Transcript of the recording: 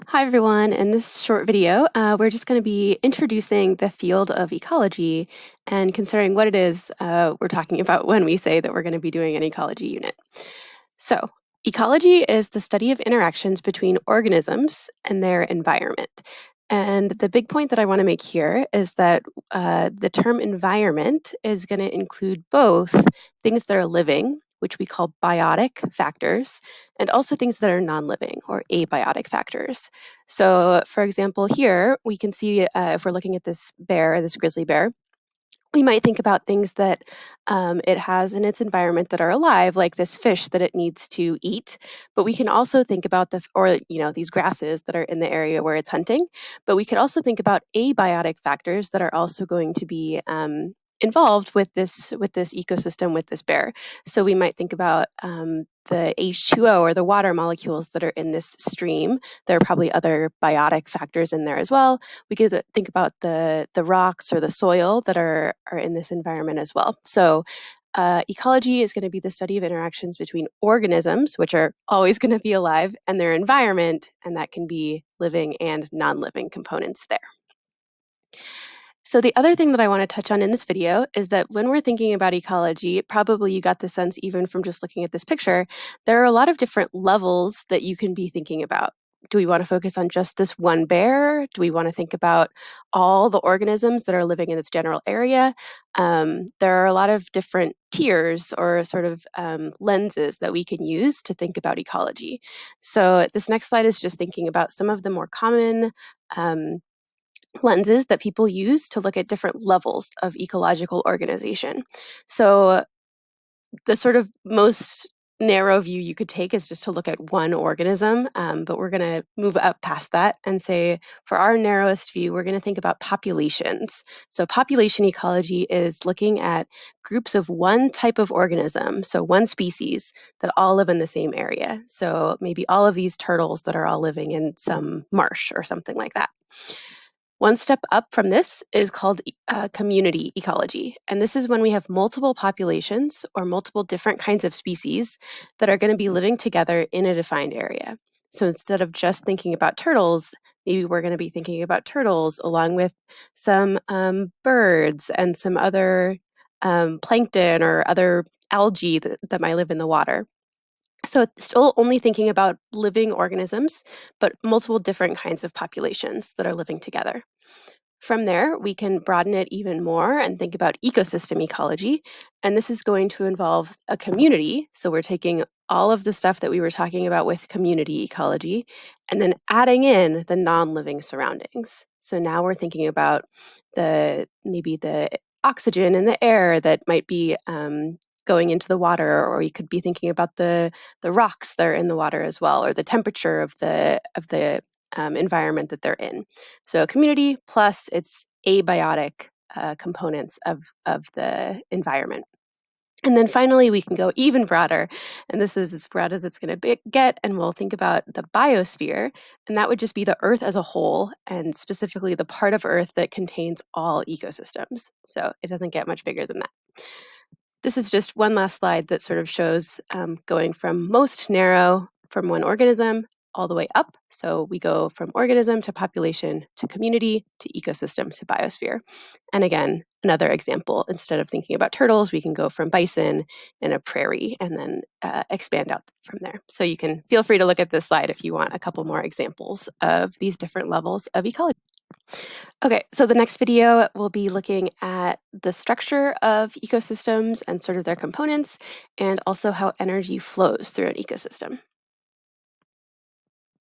Hi, everyone. In this short video, we're just going to be introducing the field of ecology and considering what it is we're talking about when we say that we're going to be doing an ecology unit. So, ecology is the study of interactions between organisms and their environment. And the big point that I want to make here is that the term environment is going to include both things that are living, which we call biotic factors, and also things that are non living or abiotic factors. So, for example, here we can see if we're looking at this bear, this grizzly bear, we might think about things that it has in its environment that are alive, like this fish that it needs to eat. But we can also think about these grasses that are in the area where it's hunting. But we could also think about abiotic factors that are also going to be involved with this ecosystem with this bear. So we might think about the H2O or the water molecules that are in this stream. There are probably other biotic factors in there as well. We could think about the rocks or the soil that are in this environment as well. So ecology is going to be the study of interactions between organisms, which are always going to be alive, and their environment, and that can be living and non-living components there. So the other thing that I want to touch on in this video is that when we're thinking about ecology, probably you got the sense even from just looking at this picture, there are a lot of different levels that you can be thinking about. Do we want to focus on just this one bear? Do we want to think about all the organisms that are living in its general area? There are a lot of different tiers or sort of lenses that we can use to think about ecology. So this next slide is just thinking about some of the more common um, lenses that people use to look at different levels of ecological organization. So, the sort of most narrow view you could take is just to look at one organism, but we're going to move up past that and say, for our narrowest view, we're going to think about populations. So, population ecology is looking at groups of one type of organism, so one species, that all live in the same area. So, maybe all of these turtles that are all living in some marsh or something like that. One step up from this is called community ecology. And this is when we have multiple populations or multiple different kinds of species that are going to be living together in a defined area. So instead of just thinking about turtles, maybe we're going to be thinking about turtles along with some birds and some other plankton or other algae that might live in the water. So it's still only thinking about living organisms, but multiple different kinds of populations that are living together. From there, we can broaden it even more and think about ecosystem ecology. And this is going to involve a community. So we're taking all of the stuff that we were talking about with community ecology and then adding in the non-living surroundings. So now we're thinking about maybe the oxygen in the air that might be going into the water, or we could be thinking about the rocks that are in the water as well, or the temperature of the environment that they're in. So community plus its abiotic components of the environment. And then finally, we can go even broader, and this is as broad as it's going to get, and we'll think about the biosphere, and that would just be the Earth as a whole, and specifically the part of Earth that contains all ecosystems. So it doesn't get much bigger than that. This is just one last slide that sort of shows going from most narrow from one organism all the way up. So we go from organism to population to community to ecosystem to biosphere. And again, another example, instead of thinking about turtles, we can go from bison in a prairie and then expand out from there. So you can feel free to look at this slide if you want a couple more examples of these different levels of ecology. Okay, so the next video will be looking at the structure of ecosystems and sort of their components, and also how energy flows through an ecosystem.